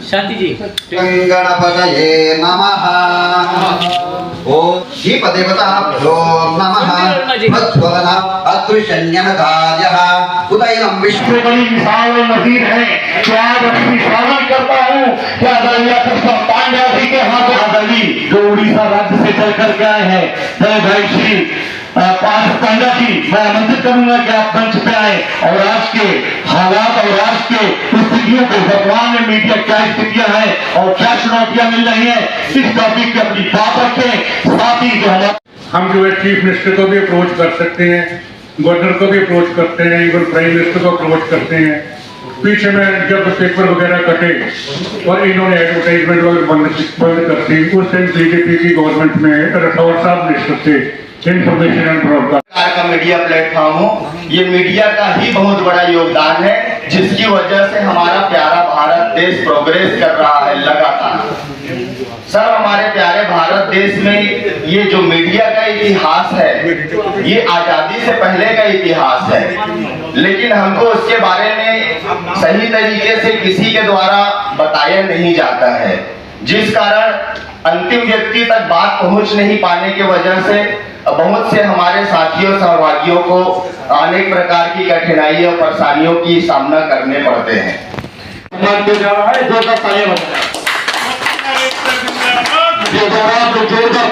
शांति जी। गणपतये नमः। ओम दीपदेवताभ्यो नमः। प्रज्वलन अदृश्यन्यनकार्यः उदयनं विष्णु बड़ी विशाल नजीर है। क्या लक्ष्मी स्वागत करता हूँ। क्या दलिया कृष्ण पांड्या जी के हाथ दली जो उड़ीसा राज्य से चल कर के आए हैं। जय भाई श्री पार्थ पांड्या जी, मैं आमंत्रित करूंगा कि आप मंच पे आए और आज के हालात और आज के स्थितियों को, वर्तमान में मीडिया क्या स्थितियां हैं और क्या चुनौतियां मिल रही हैं, इस टॉपिक पे अपनी बात रखें। साथ ही जो हम जो है चीफ मिनिस्टर को भी अप्रोच कर सकते हैं, गवर्नर को भी अप्रोच करते हैं, इवन प्राइम मिनिस्टर को अप्रोच करते हैं। पीछे में जब पेपर वगैरह कटे और इन्होंने एडवर्टाइजमेंट वगैरह बंद करती, उस टाइम बीजेपी की गवर्नमेंट में राठौर साहब मिनिस्टर थे इंफॉर्मेशन एंड ब्रॉडकास्ट का मीडिया प्लेटफॉर्म हो। ये मीडिया का ही बहुत बड़ा योगदान है, जिसकी वजह से हमारा प्यारा भारत देश प्रोग्रेस कर रहा है लगातार। सर, हमारे प्यारे भारत देश में ये जो मीडिया का इतिहास है, ये आजादी से पहले का इतिहास है, लेकिन हमको उसके बारे में सही तरीके से किसी के द्वारा बताया नहीं जाता है, जिस कारण अंतिम व्यक्ति तक बात पहुंच नहीं पाने की वजह से बहुत से हमारे साथियों सहभागियों को अनेक प्रकार की कठिनाइयों और परेशानियों की सामना करने पड़ते हैं। जोरदार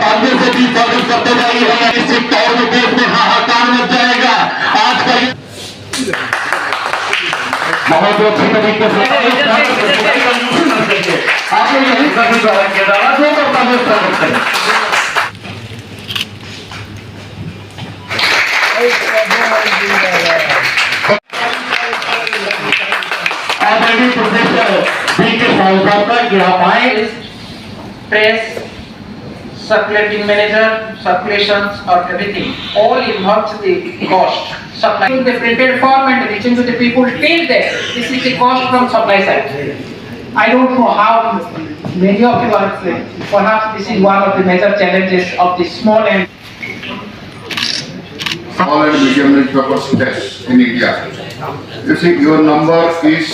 तालियों से भी स्वागत करते जाइए। निश्चित तौर पर देश में हाहाकार मच जाएगा। आज का बहुत अच्छी तरीके से आप लोग यही करने का स्वागत करें। ऑलरेडी प्रोफेसर बी के साहब कि आप आए। press, circulating manager, circulations or everything, all involves the cost. Supply the printed form and reaching to the people till there. This is the cost from supply side. I don't know how many of you are saying. Perhaps this is one of the major challenges of the small and medium newspapers test in India. You see, your number is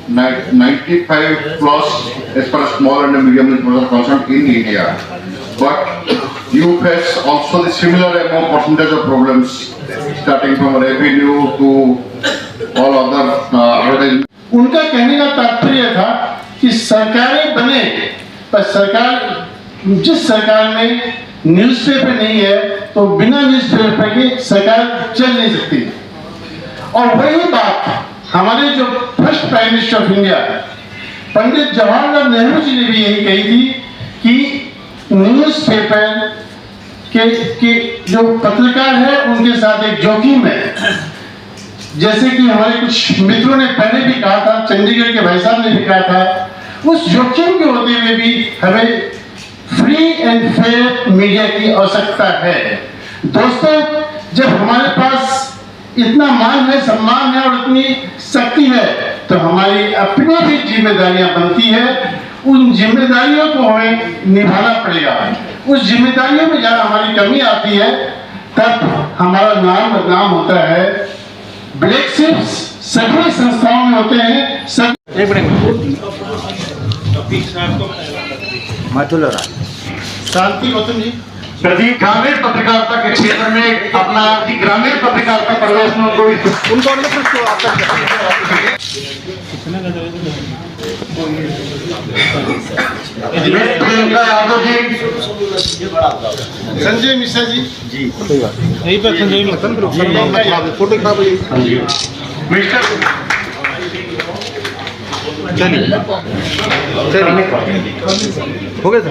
95 plus as far as small and medium newspapers are concerned in India. But you face also the similar amount percentage of problems, starting from revenue to all other advertising. उनका कहने का तात्पर्य था कि सरकारें बने, पर सरकार जिस सरकार में न्यूज़पेपर नहीं है तो बिना न्यूज़पेपर के सरकार चल नहीं सकती। और वही बात हमारे जो first prime minister of India Pandit Jawaharlal Nehru ji ने भी यही कही थी कि न्यूज़पेपर के जो पत्रकार है उनके साथ एक जोखिम है। जैसे कि हमारे कुछ मित्रों ने पहले भी कहा था, चंडीगढ़ के भाई साहब ने भी कहा था, उस जोखिम के होते हुए भी हमें फ्री एंड फेयर मीडिया की आवश्यकता है। दोस्तों, जब हमारे पास इतना मान है, सम्मान है और इतनी शक्ति है, तो हमारी अपनी भी जिम्मेदारियां बनती है। उन जिम्मेदारियों को हमें निभाना पड़ेगा। उस जिम्मेदारियों में जहाँ हमारी कमी आती है, तब हमारा नाम बदनाम होता है। ब्लैक शिप्स सभी संस्थाओं में होते हैं। शांति गौतम जी प्रदीप ग्रामीण पत्रकारिता के क्षेत्र में अपना ग्रामीण पत्रकारिता प्रवेश में उनको यादव जी, संजय मिश्रा जी यही पर संजय फोटो खराब मिस्टर हो गया सर।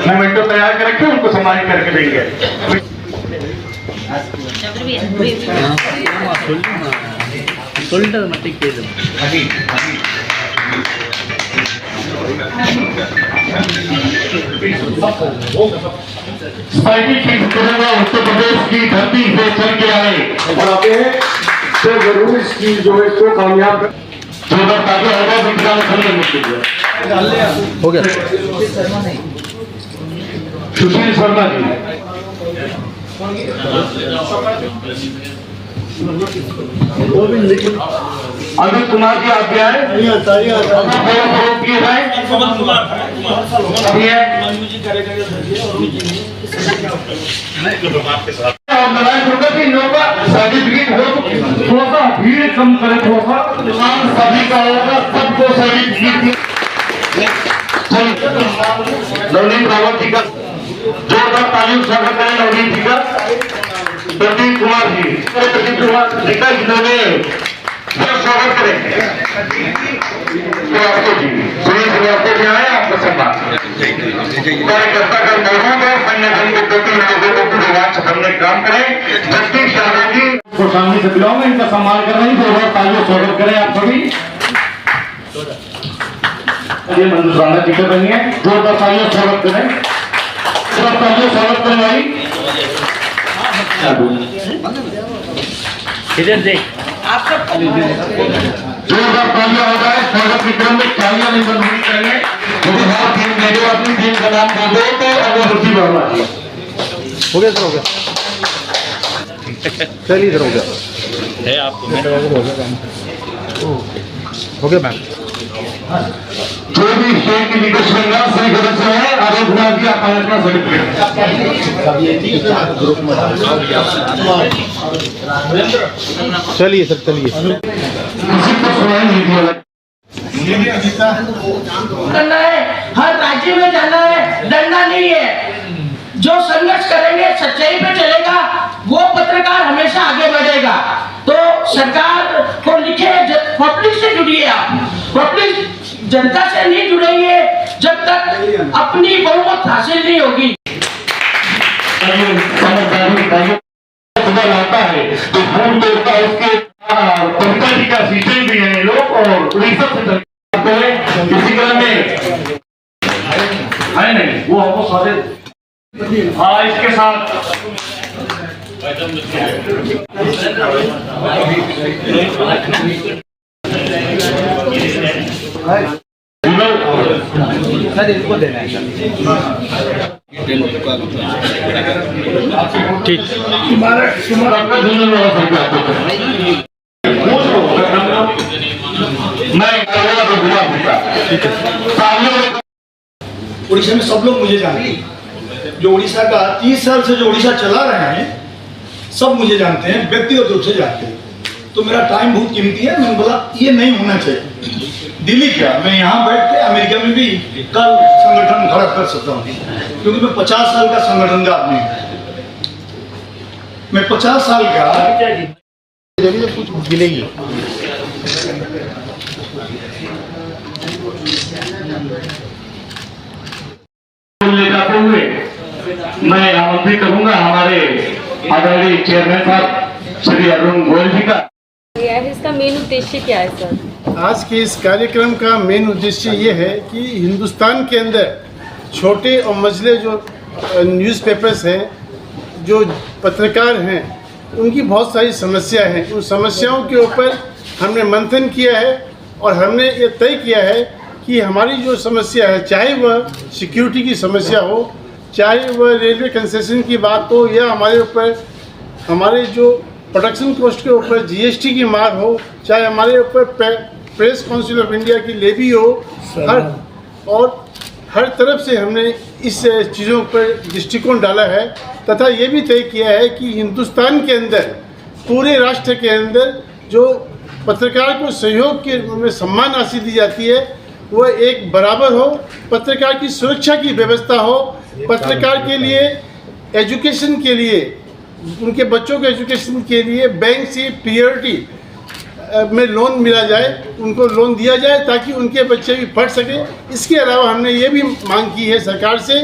मोमेंटो तैयार कर रखे, उनको सम्मानित करके देंगे। उत्तर प्रदेश की धरती से चल के आए और आते हैं तो जरूर इसकी जो है इसको कामयाब हो गया। सुशील शर्मा जी गोविंद अमित कुमार जी आप भी आए सर्टिफिकेट हो थोड़ा सा भीड़ कम करे, थोड़ा सा सभी का होगा, सबको सर्टिफिकेट। नवनीत रावत जी का जोरदार तालियों से स्वागत करें। नवनीत जी का प्रदीप कुमार जी, प्रदीप कुमार जी का जिन्होंने स्वागत करें। श्रीवास्तव जी, सुनील श्रीवास्तव जी आए, आपका सम्मान। कार्यकर्ता का मौजूद है, संगठन के प्रति लोगों को रोमांच भरने काम करें। जगदीश यादव जी को सामने से बुलाऊंगा, इनका सम्मान कर रहे हैं। जोरदार तालियों स्वागत करें आप सभी। ये मंजूर राणा जी कर रही है, जोरदार तालियों स्वागत करें। तालियों स्वागत करें भाई। इधर देख, आप सब जोरदार तालियां हो जाए। स्वागत के क्रम में तालियां नहीं बंद होनी चाहिए। यदि आप टीम दे दो, अपनी टीम का नाम दे दो तो अगरबत्ती बढ़वा दिए। हो गया सर, हो गया, चलिए इधर हो गया है आपको, हो गया मैम। जो भी स्टेट की लीडरशिप में सही गलत से है, आरोप हुआ कि आप अपना सर्टिफिकेट चलिए सर, चलिए किसी को सुनाई नहीं दिया। करना है, हर राज्य में जाना है, डरना नहीं है। जो संघर्ष करेंगे, सच्चाई पे चलेगा, वो पत्रकार हमेशा आगे बढ़ेगा। तो सरकार को लिखे, पब्लिक से जुड़िए आप। पब्लिक जनता से नहीं जुड़ेंगे जब तक अपनी बहुमत हासिल नहीं होगी। समझदारी आता है तो फूल तोड़ता है, उसके कविता जी का सीजन भी है लोग, और रिसर्च किसी क्रम में है नहीं, वो हमको सारे इसके साथ इनको देना है ठीक। उड़ीसा में सब लोग मुझे जानते हैं। जो उड़ीसा का 30 साल से जो उड़ीसा चला रहे हैं, सब मुझे जानते हैं, व्यक्तिगत रूप से जानते हैं। तो मेरा टाइम बहुत कीमती है। मैंने बोला ये नहीं होना चाहिए। दिल्ली क्या, मैं यहाँ बैठ के अमेरिका में भी कल संगठन खड़ा कर सकता हूँ, क्योंकि मैं 50 साल का संगठन का आदमी हूँ। मैं 50 साल का कुछ मिलेगी। जाते हुए मैं आमंत्रित करूंगा हमारे आदरणीय चेयरमैन साहब श्री अरुण गोयल जी का। इसका मेन उद्देश्य क्या है सर? आज के इस कार्यक्रम का मेन उद्देश्य ये है कि हिंदुस्तान के अंदर छोटे और मझले जो न्यूज़पेपर्स हैं, जो पत्रकार हैं, उनकी बहुत सारी समस्या हैं। उन समस्याओं के ऊपर हमने मंथन किया है और हमने ये तय किया है कि हमारी जो समस्या है, चाहे वह सिक्योरिटी की समस्या हो, चाहे वह रेलवे कंसेशन की बात हो, या हमारे ऊपर हमारे जो प्रोडक्शन कॉस्ट के ऊपर जीएसटी की मार हो, चाहे हमारे ऊपर प्रेस काउंसिल ऑफ इंडिया की लेवी हो, हर तरफ से हमने इस चीज़ों पर दृष्टिकोण डाला है। तथा ये भी तय किया है कि हिंदुस्तान के अंदर, पूरे राष्ट्र के अंदर जो पत्रकार को सहयोग के में सम्मान हासिल दी जाती है, वह एक बराबर हो। पत्रकार की सुरक्षा की व्यवस्था हो, पत्रकार के लिए एजुकेशन के लिए, उनके बच्चों के एजुकेशन के लिए बैंक से प्रियोरिटी में लोन मिला जाए, उनको लोन दिया जाए ताकि उनके बच्चे भी पढ़ सकें। इसके अलावा हमने ये भी मांग की है सरकार से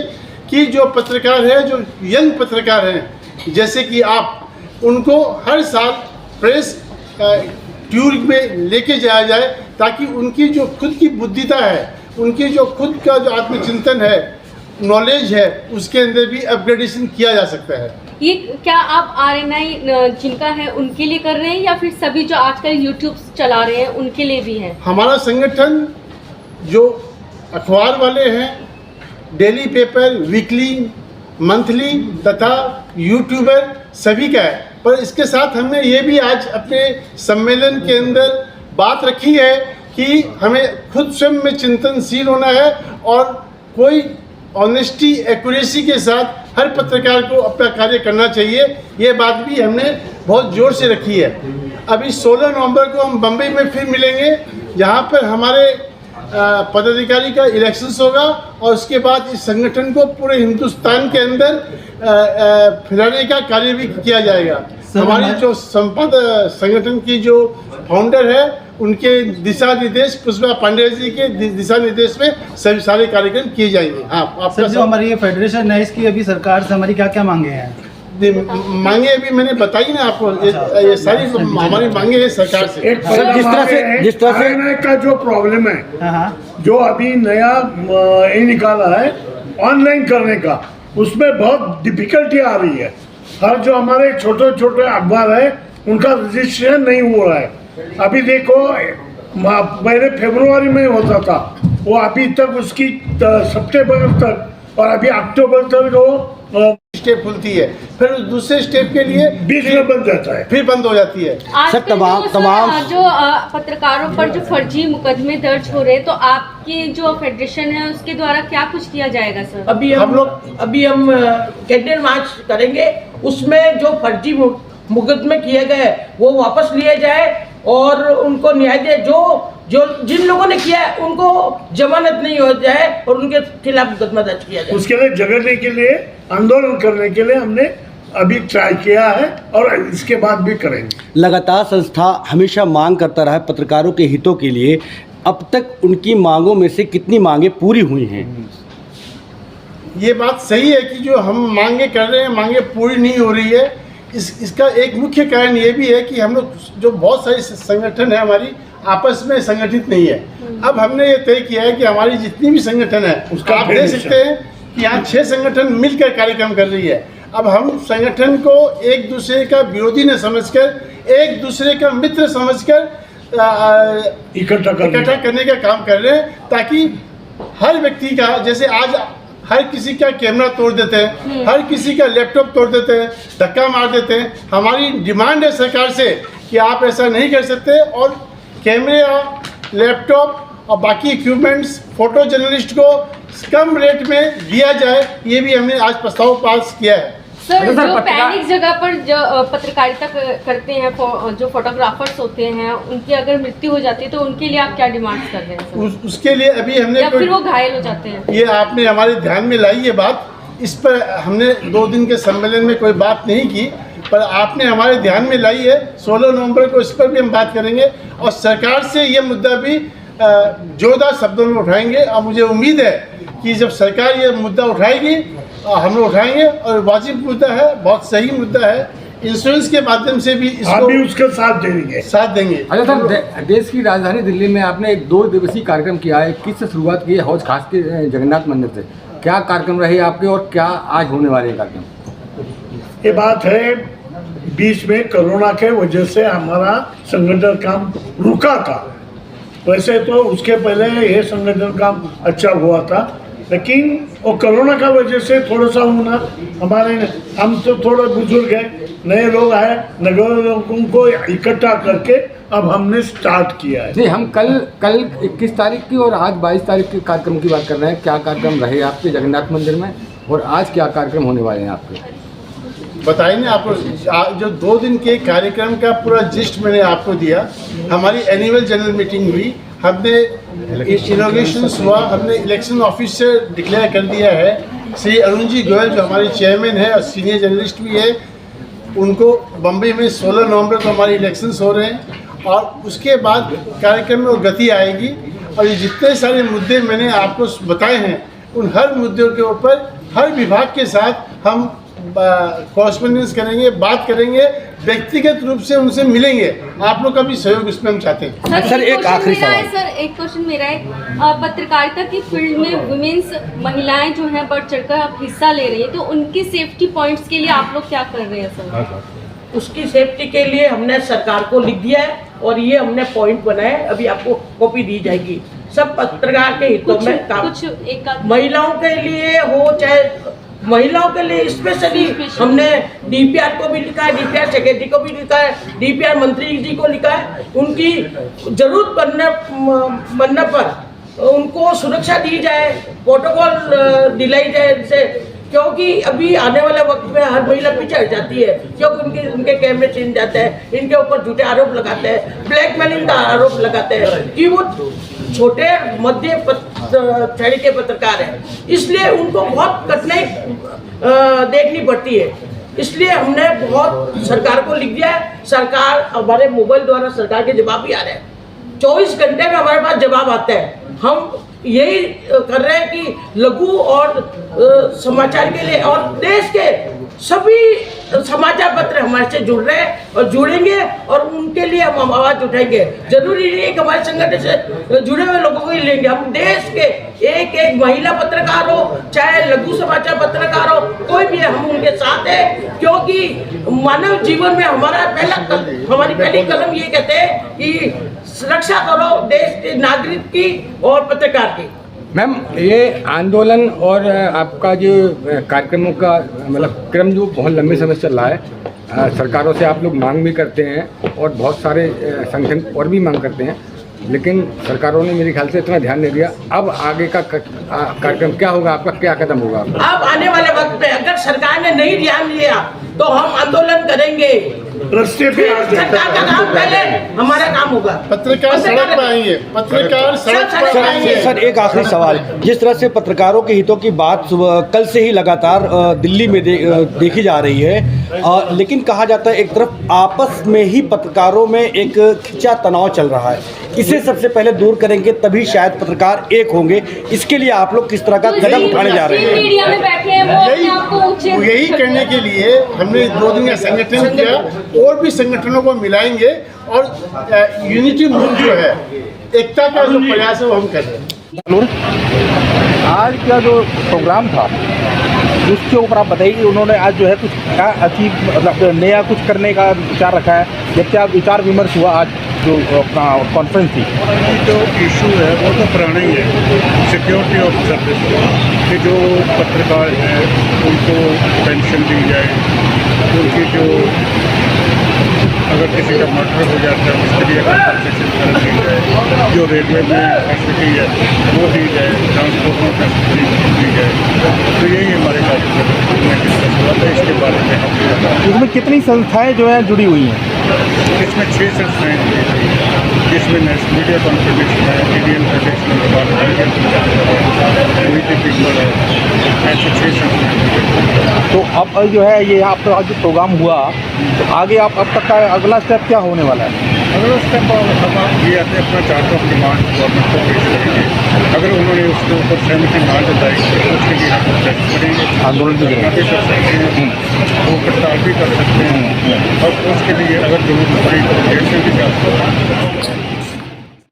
कि जो पत्रकार है, जो यंग पत्रकार हैं, जैसे कि आप, उनको हर साल प्रेस टूर में लेके जाया जाए ताकि उनकी जो खुद की बुद्धिता है, उनकी जो खुद का जो आत्मचिंतन है, नॉलेज है, उसके अंदर भी अपग्रेडेशन किया जा सकता है। ये क्या आप RNI जिनका है उनके लिए कर रहे हैं या फिर सभी जो आजकल यूट्यूब चला रहे हैं उनके लिए भी है? हमारा संगठन जो अखबार वाले हैं, डेली पेपर, वीकली, मंथली तथा यूट्यूबर सभी का है। पर इसके साथ हमने ये भी आज अपने सम्मेलन के अंदर बात रखी है कि हमें खुद स्वयं में चिंतनशील होना है और कोई ऑनेस्टी एक्यूरेसी के साथ हर पत्रकार को अपना कार्य करना चाहिए। ये बात भी हमने बहुत जोर से रखी है। अभी 16 नवंबर को हम बम्बई में फिर मिलेंगे, जहाँ पर हमारे पदाधिकारी का इलेक्शंस होगा और उसके बाद इस संगठन को पूरे हिंदुस्तान के अंदर फैलाने का कार्य भी किया जाएगा। हमारी जो संगठन की जो फाउंडर है उनके दिशा निर्देश, पुष्पा पांडे जी के दिशा निर्देश में सभी सारे कार्यक्रम किए जाएंगे। हाँ, सर जो हमारी ये फेडरेशन है इसकी अभी सरकार से हमारी क्या क्या मांगे हैं? मांगे अभी मैंने बताई ना आपको, ये सारी हमारी मांगे हैं सरकार से। जिस तरह से का जो प्रॉब्लम है, जो अभी नया ये निकाला है ऑनलाइन करने का, उसमें बहुत डिफिकल्टी आ रही है। हर जो हमारे छोटे छोटे अखबार है उनका रजिस्ट्रेशन नहीं हो रहा है। अभी देखो पहले फरवरी में होता था, वो अभी तक उसकी सितंबर तक और अभी अक्टूबर तक वो स्टेप खुलती है, फिर दूसरे स्टेप के लिए बीच में बंद जाता है, फिर बंद हो जाती है। सर तमाम जो पत्रकारों पर जो फर्जी मुकदमे दर्ज हो रहे हैं, तो आपकी जो फेडरेशन है उसके द्वारा क्या कुछ किया जाएगा सर? अभी हम कैंडिडेट मार्च करेंगे, उसमें जो फर्जी मुकदमे किए गए वो वापस लिए जाए और उनको न्याय दे। जो जिन लोगों ने किया है उनको जमानत नहीं हो जाए और उनके खिलाफ मुकदमा दर्ज किया जाए। उसके लिए जगड़ने के लिए, आंदोलन करने के लिए हमने अभी ट्राई किया है और इसके बाद भी करेंगे। लगातार संस्था हमेशा मांग करता रहा है पत्रकारों के हितों के लिए। अब तक उनकी मांगों में से कितनी मांगे पूरी हुई हैं? ये बात सही है कि जो हम मांगे कर रहे हैं, मांगे पूरी नहीं हो रही है। इसका एक मुख्य कारण ये भी है कि हम लोग जो बहुत सारी संगठन है हमारी आपस में संगठित नहीं है। अब हमने ये तय किया है कि हमारी जितनी भी संगठन है उसका आप देख सकते हैं कि यहाँ 6 संगठन मिलकर कार्यक्रम कर रही है। अब हम संगठन को एक दूसरे का विरोधी न समझकर, एक दूसरे का मित्र समझकर इकट्ठा करने का काम कर रहे हैं, ताकि हर व्यक्ति का, जैसे आज हर किसी का कैमरा तोड़ देते हैं, हर किसी का लैपटॉप तोड़ देते हैं, धक्का मार देते हैं। हमारी डिमांड है सरकार से कि आप ऐसा नहीं कर सकते और कैमरे, लैपटॉप और बाकी इक्विपमेंट्स फोटो जर्नलिस्ट को कम रेट में दिया जाए। ये भी हमने आज प्रस्ताव पास किया है। सर जो पैनिक जगह पर जो पत्रकारिता करते हैं, जो फोटोग्राफर्स होते हैं, उनकी अगर मृत्यु हो जाती है तो उनके लिए आप क्या डिमांड्स कर रहे हैं सर? उसके लिए अभी हमने, या फिर वो घायल हो जाते हैं, ये आपने हमारे ध्यान में लाई ये बात। इस पर हमने 2 दिन के सम्मेलन में कोई बात नहीं की, पर आपने हमारे ध्यान में लाई है। 16 नवंबर को इस पर भी हम बात करेंगे और सरकार से ये मुद्दा भी जोरदार शब्दों में उठाएंगे। और मुझे उम्मीद है कि जब सरकार ये मुद्दा उठाएगी, हम लोग उठाएंगे और वाजिब मुद्दा है, बहुत सही मुद्दा है। इंश्योरेंस के माध्यम से भी इसको भी उसका साथ देंगे। अच्छा सर, देश की राजधानी दिल्ली में आपने एक 2 दिवसीय कार्यक्रम किया है, किससे शुरुआत की है? हौज खास के जगन्नाथ मंदिर से क्या कार्यक्रम रहे आपके और क्या आज होने वाले कार्यक्रम? ये बात है, बीच में कोरोना के वजह से हमारा संगठन काम रुका था। वैसे तो उसके पहले ये संगठन काम अच्छा हुआ था, लेकिन वो कोरोना का वजह से थोड़ा सा होना, हम तो थोड़ा बुजुर्ग हैं, नए लोग आए, नगर लोगों को इकट्ठा करके अब हमने स्टार्ट किया है। जी, हम कल 21 तारीख की और आज 22 तारीख के कार्यक्रम की बात कर रहे हैं। क्या कार्यक्रम रहे आपके जगन्नाथ मंदिर में और आज क्या कार्यक्रम होने वाले हैं आपके? बताइए ना आपको। जो 2 दिन के कार्यक्रम का पूरा जिस्ट मैंने आपको दिया। हमारी एनुअल जनरल मीटिंग हुई, हमने इनॉग्रेशन हुआ, हमने इलेक्शन ऑफिसर डिक्लेयर कर दिया है। श्री अरुण जी गोयल जो हमारे चेयरमैन है और सीनियर जर्नलिस्ट भी है, उनको बम्बई में 16 नवंबर को हमारे इलेक्शंस हो रहे हैं और उसके बाद कार्यक्रम में वो गति आएगी। और ये जितने सारे मुद्दे मैंने आपको बताए हैं, उन हर मुद्दों के ऊपर हर विभाग के साथ हम कॉरेस्पॉन्डेंस करेंगे, बात करेंगे, व्यक्तिगत रूप से उनसे मिलेंगे। आप लोग का भी सहयोग इसमें हम चाहते हैं। सर एक आखिरी सवाल। सर एक क्वेश्चन मेरा है, पत्रकारिता की फील्ड में वुमेन्स महिलाएं जो हैं बढ़ चढ़कर हिस्सा ले रही है, तो उनकी सेफ्टी पॉइंट्स के लिए आप लोग क्या कर रहे हैं सर? उसकी सेफ्टी के लिए हमने सरकार को लिख दिया है और ये हमने पॉइंट बनाए, अभी आपको कॉपी दी जाएगी। सब पत्रकार के हितों में काम, महिलाओं के लिए हो चाहे महिलाओं के लिए स्पेशली हमने डीपीआर को भी लिखा है, डीपीआर सेक्रेटरी को भी लिखा है, डीपीआर मंत्री जी को लिखा है। उनकी जरूरत बनने पर उनको सुरक्षा दी जाए, प्रोटोकॉल दिलाई जाए इनसे, क्योंकि अभी आने वाले वक्त में हर महिला पीछे हट जाती है, क्योंकि उनके कैमरे छीन जाते हैं, इनके ऊपर झूठे आरोप लगाते हैं, ब्लैकमेलिंग का आरोप लगाते हैं कि वो छोटे मध्य श्रेणी के पत्रकार हैं, इसलिए उनको बहुत कठिनाई देखनी पड़ती है। इसलिए हमने बहुत सरकार को लिख दिया है। सरकार हमारे मोबाइल द्वारा सरकार के जवाब भी आ रहे हैं, 24 घंटे में हमारे पास जवाब आते हैं। हम यही कर रहे हैं कि लघु और समाचार के लिए और देश के सभी समाचार पत्र हमारे से जुड़ रहे हैं और जुड़ेंगे और उनके लिए हम आवाज उठाएंगे। जरूरी नहीं है कि हमारे संगठन से जुड़े हुए लोगों को ही लेंगे, हम देश के एक एक महिला पत्रकार हो चाहे लघु समाचार पत्रकार हो, कोई भी हम उनके साथ है, क्योंकि मानव जीवन में हमारी पहली कलम ये कहते हैं कि रक्षा करो देश के नागरिक की और पत्रकार की। मैम, ये आंदोलन और आपका जो कार्यक्रमों का मतलब क्रम जो बहुत लंबे समय से चल रहा है, सरकारों से आप लोग मांग भी करते हैं और बहुत सारे संगठन और भी मांग करते हैं, लेकिन सरकारों ने मेरे ख्याल से इतना ध्यान नहीं दिया। अब आगे का कार्यक्रम क्या होगा, आपका क्या कदम होगा? अब आने वाले वक्त में अगर सरकार ने नहीं ध्यान दिया तो हम आंदोलन करेंगे, रास्ते पे सरकार का काम पहले हमारा काम होगा। पत्रकार सड़क पर आएंगे, पत्रकार सड़क पर आएंगे। सर, एक आखिरी सवाल, जिस तरह से पत्रकारों के हितों की बात कल से ही लगातार दिल्ली में देखी जा रही है, लेकिन कहा जाता है एक तरफ आपस में ही पत्रकारों में एक खिंचा तनाव चल रहा है, इसे सबसे पहले दूर करेंगे तभी शायद पत्रकार एक होंगे। इसके लिए आप लोग किस तरह का कदम उठाने जा रहे हैं? मीडिया में बैठे हैं वो अपने आप को यही करने के लिए हमने 2 दिन का संगठन किया, और भी संगठनों को मिलाएंगे और यूनिटी मूवमेंट जो है, एकता का जो प्रयास है वो हम कर रहे हैं। आज का जो प्रोग्राम था उसके ऊपर आप बताइए कि उन्होंने आज जो है कुछ क्या अचीव मतलब नया कुछ करने का विचार रखा है, या क्या विचार विमर्श हुआ आज जो अपना कॉन्फ्रेंस थी? जो इशू है वो तो पुराना ही है, सिक्योरिटी ऑफ सर्विस, कि जो पत्रकार हैं उनको पेंशन दी जाए, उनकी जो अगर किसी का मर्डर हो जाता है उसके लिए कंपनसेशन कर दी जाए, जो रेलवे में फैसिलिटी है वो दी जाए, ट्रांसपोर्ट में फैसिलिटी दी जाए। तो यही हमारे कार्यक्रम में डिस्कस हुआ था, इसके बारे में हम। इसमें कितनी संस्थाएं जो हैं जुड़ी हुई हैं? इसमें 6 संस्थाएँ जुड़ी हुई हैं, जिसमें नेशनल मीडिया कॉन्फेडरेशन है, इंडियन फेडरेशन पीपल है, ऐसे 6 संस्थाएँ। तो अब जो है ये आपका आज जो प्रोग्राम हुआ, तो आगे आप अब तक का अगला स्टेप क्या होने वाला है? अगला स्टेप हम ये आते अपना चार्टर ऑफ डिमांड गवर्नमेंट को पेश करेंगे, अगर उन्होंने उसके ऊपर सहमति ना जताई तो उसके लिए हम प्रोटेस्ट करेंगे, आंदोलन भी कर सकते हैं, वो हड़ताल भी कर सकते हैं, और उसके लिए अगर जरूरत पड़ी तो जेल में भी जा सकते हैं।